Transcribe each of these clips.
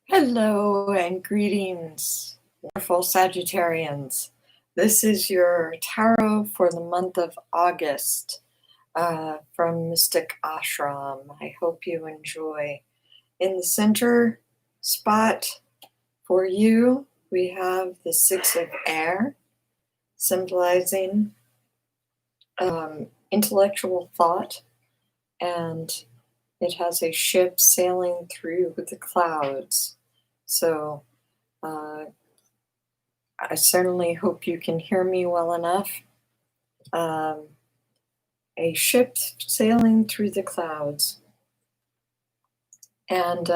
Hello and greetings, wonderful Sagittarians. This is your tarot for the month of August from Mystic Ashram. I hope you enjoy. In the center spot for you, we have the Six of Air, symbolizing intellectual thought, and it has a ship sailing through the clouds. So I certainly hope you can hear me well enough. A ship sailing through the clouds. And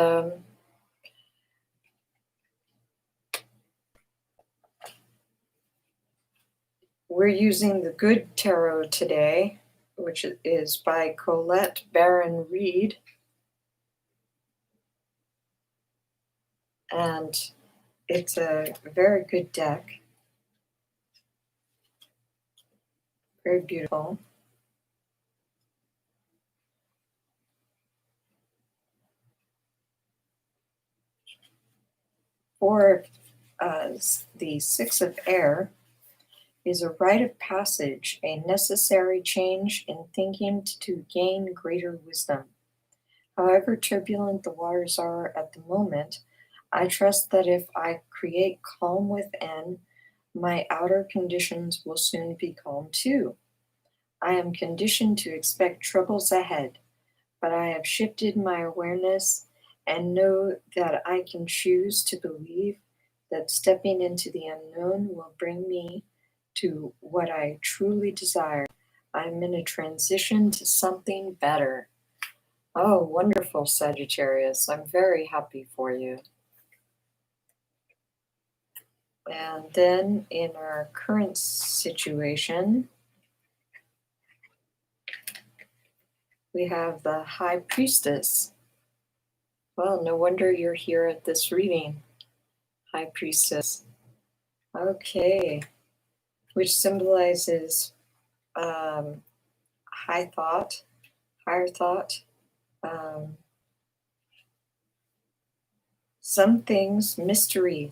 we're using the Good Tarot today, which is by Colette Baron Reed. And it's a very good deck. Very beautiful. For the Six of Air is a rite of passage, a necessary change in thinking to gain greater wisdom. However turbulent the waters are at the moment, I trust that if I create calm within, my outer conditions will soon be calm too. I am conditioned to expect troubles ahead, but I have shifted my awareness and know that I can choose to believe that stepping into the unknown will bring me to what I truly desire. I'm in a transition to something better. Oh, wonderful, Sagittarius. I'm very happy for you. And then in our current situation, we have the High Priestess. Well, no wonder you're here at this reading, High Priestess. Okay, which symbolizes high thought, higher thought. Some things, mystery.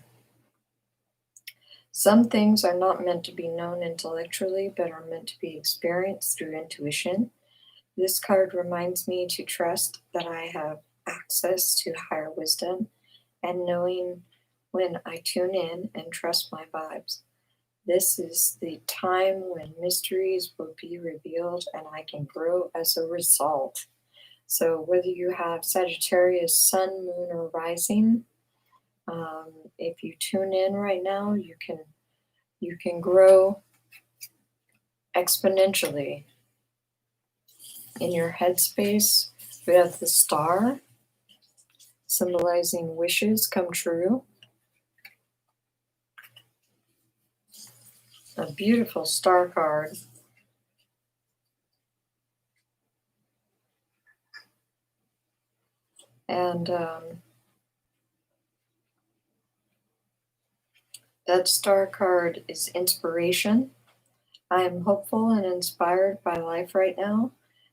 Some things are not meant to be known intellectually, but are meant to be experienced through intuition. This card reminds me to trust that I have access to higher wisdom and knowing when I tune in and trust my vibes. This is the time when mysteries will be revealed and I can grow as a result. So whether you have Sagittarius, Sun, Moon, or Rising, if you tune in right now, you can grow exponentially. In your headspace, we have the Star, symbolizing wishes come true. A beautiful star card. And that star card is inspiration. I am hopeful and inspired by life right now,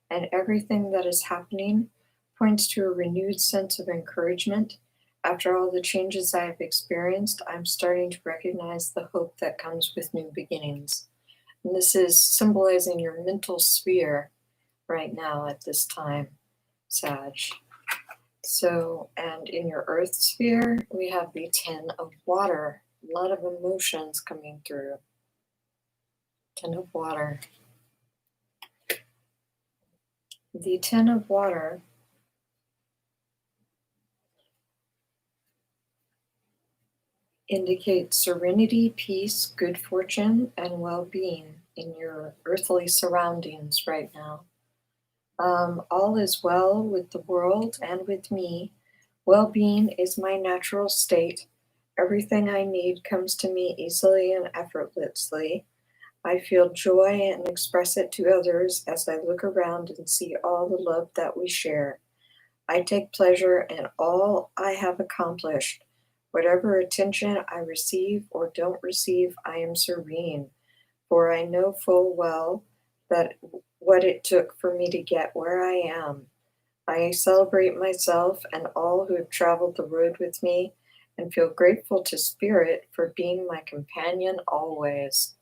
and everything that is happening points to a renewed sense of encouragement. After all the changes I have experienced, I'm starting to recognize the hope that comes with new beginnings. And this is symbolizing your mental sphere right now at this time, Sag. So, and in your earth sphere, we have the Ten of Water. A lot of emotions coming through. Ten of Water. The Ten of Water indicates serenity, peace, good fortune, and well-being in your earthly surroundings right now. All is well with the world and with me. Well-being is my natural state. Everything I need comes to me easily and effortlessly. I feel joy and express it to others as I look around and see all the love that we share. I take pleasure in all I have accomplished. Whatever attention I receive or don't receive, I am serene, for I know full well that what it took for me to get where I am. I celebrate myself and all who have traveled the road with me and feel grateful to Spirit for being my companion always.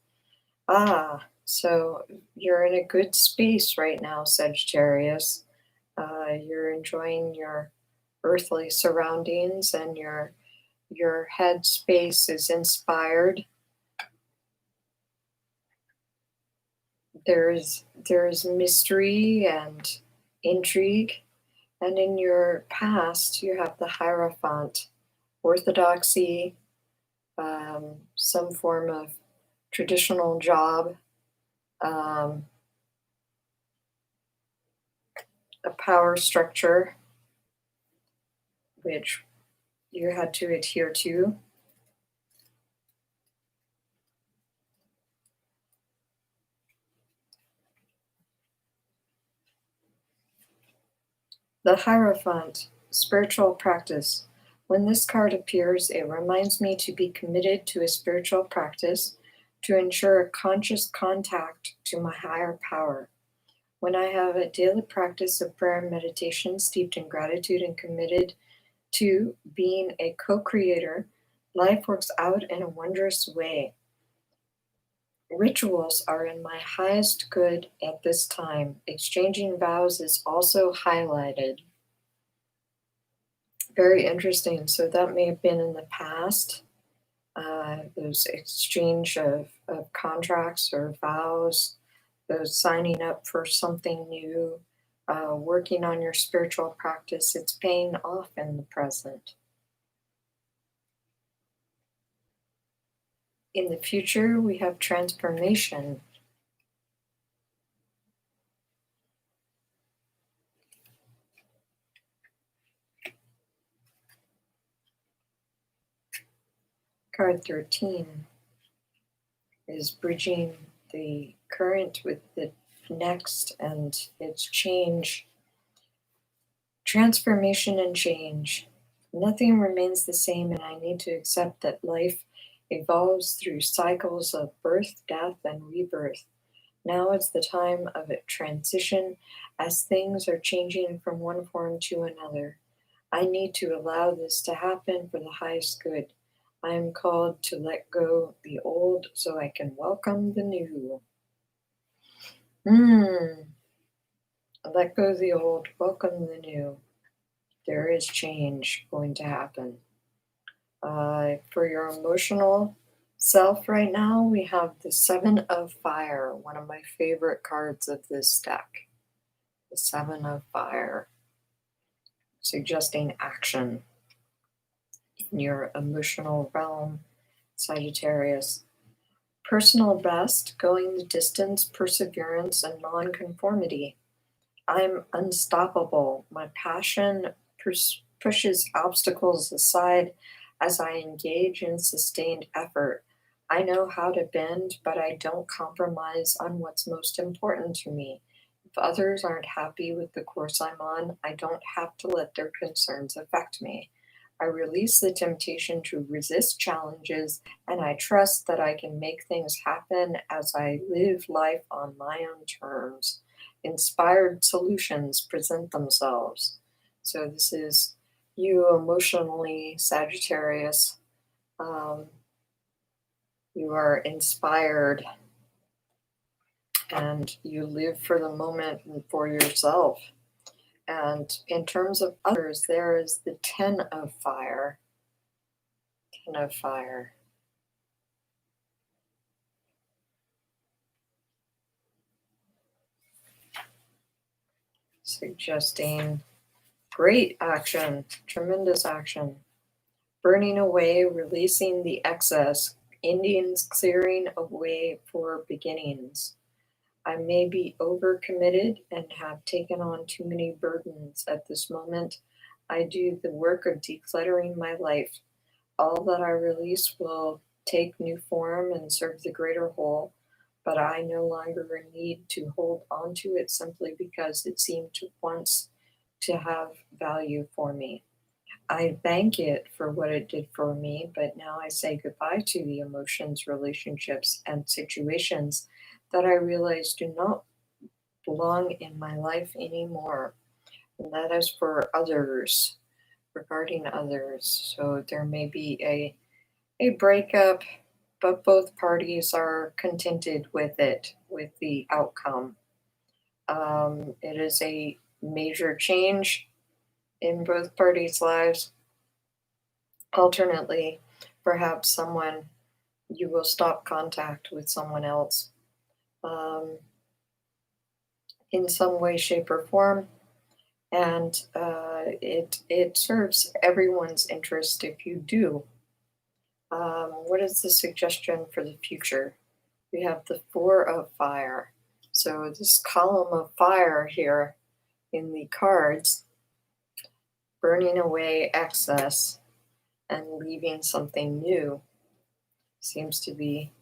So you're in a good space right now, Sagittarius. You're enjoying your earthly surroundings and your head space is inspired. There's mystery and intrigue, and in your past you have the Hierophant, orthodoxy, some form of traditional job, um, a power structure which you had to adhere to. The Hierophant, spiritual practice. When this card appears, it reminds me to be committed to a spiritual practice to ensure a conscious contact to my higher power. When I have a daily practice of prayer and meditation steeped in gratitude and committed to being a co creator, life works out in a wondrous way. Rituals are in my highest good at this time. Exchanging vows is also highlighted. Very interesting. So that may have been in the past, those exchange of contracts or vows, those signing up for something new, working on your spiritual practice. It's paying off in the present. In the future, we have transformation. Card 13 is bridging the current with the next and its change. Transformation and change. Nothing remains the same, and I need to accept that life evolves through cycles of birth, death, and rebirth. Now is the time of a transition as things are changing from one form to another. I need to allow this to happen for the highest good. I am called to let go the old so I can welcome the new. Let go the old, welcome the new. There is change going to happen. For your emotional self right now, we have the Seven of Fire, one of my favorite cards of this deck. The Seven of Fire, suggesting action in your emotional realm, Sagittarius. Personal best, going the distance, perseverance, and nonconformity. I'm unstoppable. My passion pushes obstacles aside as I engage in sustained effort. I know how to bend, but I don't compromise on what's most important to me. If others aren't happy with the course I'm on, I don't have to let their concerns affect me. I release the temptation to resist challenges, and I trust that I can make things happen as I live life on my own terms. Inspired solutions present themselves. So, this is you emotionally, Sagittarius. You are inspired and you live for the moment and for yourself. And in terms of others, there is the Ten of Fire. Ten of Fire. Suggesting great action, tremendous action. Burning away, releasing the excess, Indians clearing a way for beginnings. I may be overcommitted and have taken on too many burdens at this moment. I do the work of decluttering my life. All that I release will take new form and serve the greater whole, but I no longer need to hold on to it simply because it seemed to once to have value for me. I thank it for what it did for me, but now I say goodbye to the emotions, relationships, and situations that I realize do not belong in my life anymore. And that is for others, regarding others. So there may be a breakup, but both parties are contented with it, with the outcome. It is a major change in both parties' lives. Alternately, perhaps you will stop contact with someone else um, in some way, shape, or form, and it serves everyone's interest if you do. What is the suggestion for the future? We have the Four of Fire. So this column of fire here in the cards, burning away excess and leaving something new, seems to be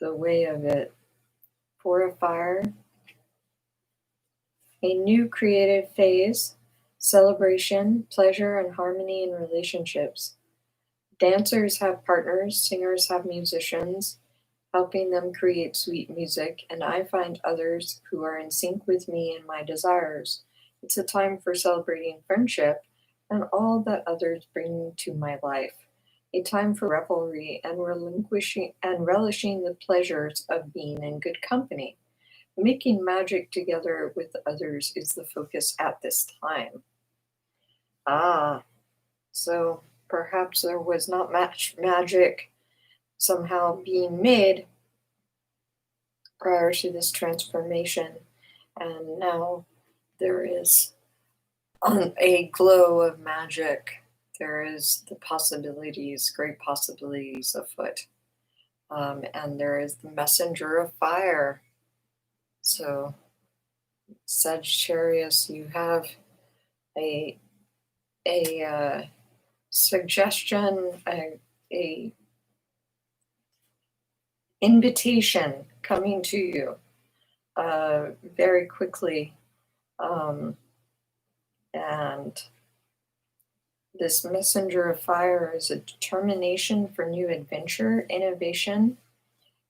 the way of it. Four of Fire, a new creative phase, celebration, pleasure, and harmony in relationships. Dancers have partners, singers have musicians, helping them create sweet music, and I find others who are in sync with me and my desires. It's a time for celebrating friendship and all that others bring to my life. A time for revelry and relinquishing and relishing the pleasures of being in good company. Making magic together with others is the focus at this time. Ah, so perhaps there was not much magic somehow being made prior to this transformation, and now there is a glow of magic. There is the possibilities, great possibilities afoot, and there is the messenger of fire. So, Sagittarius, you have a suggestion, a invitation coming to you very quickly. And this messenger of fire is a determination for new adventure, innovation,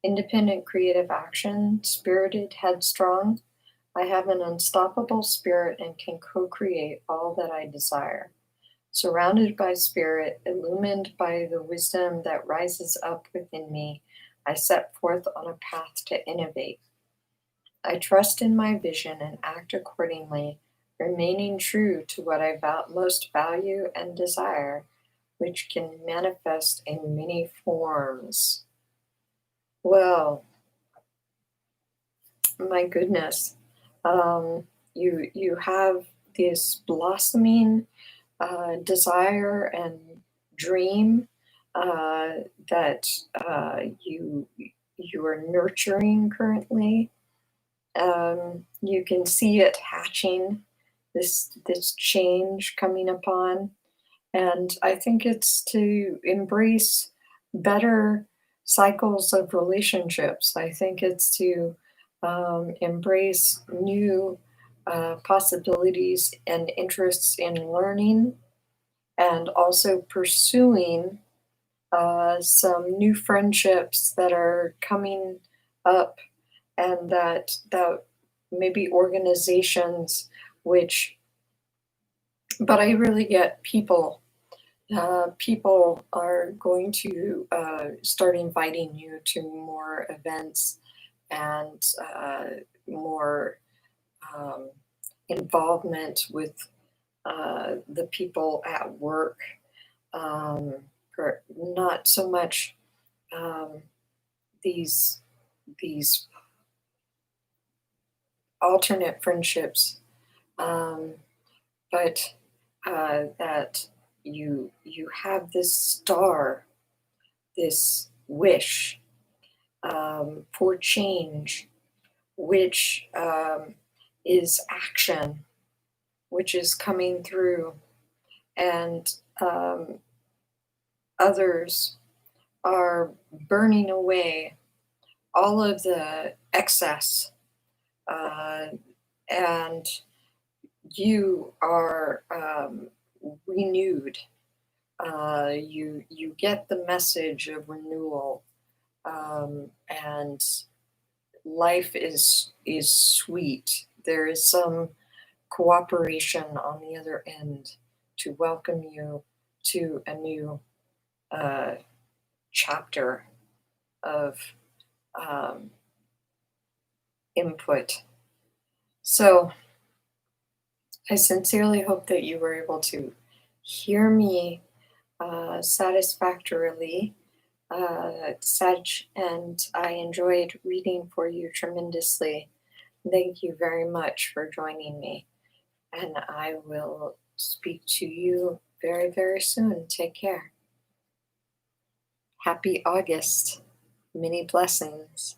independent creative action, spirited, headstrong. I have an unstoppable spirit and can co create all that I desire. Surrounded by spirit, illumined by the wisdom that rises up within me, I set forth on a path to innovate. I trust in my vision and act accordingly, remaining true to what I most value and desire, which can manifest in many forms. Well, my goodness, you have this blossoming desire and dream that you are nurturing currently. You can see it hatching, this change coming upon, and I think it's to embrace better cycles of relationships. I think it's to embrace new possibilities and interests in learning, and also pursuing some new friendships that are coming up, and that maybe organizations which, but I really get people. People are going to start inviting you to more events and more um, involvement with the people at work. Um, Not so much um, these these alternate friendships, um, but that you have this star, this wish for change, which is action, which is coming through, and others are burning away all of the excess, uh, and you are renewed. You get the message of renewal, and life is sweet. There is some cooperation on the other end to welcome you to a new chapter of input. So I sincerely hope that you were able to hear me satisfactorily, Sag, and I enjoyed reading for you tremendously. Thank you very much for joining me, and I will speak to you very, very soon. Take care. Happy August. Many blessings.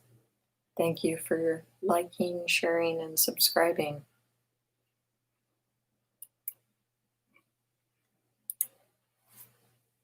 Thank you for liking, sharing, and subscribing.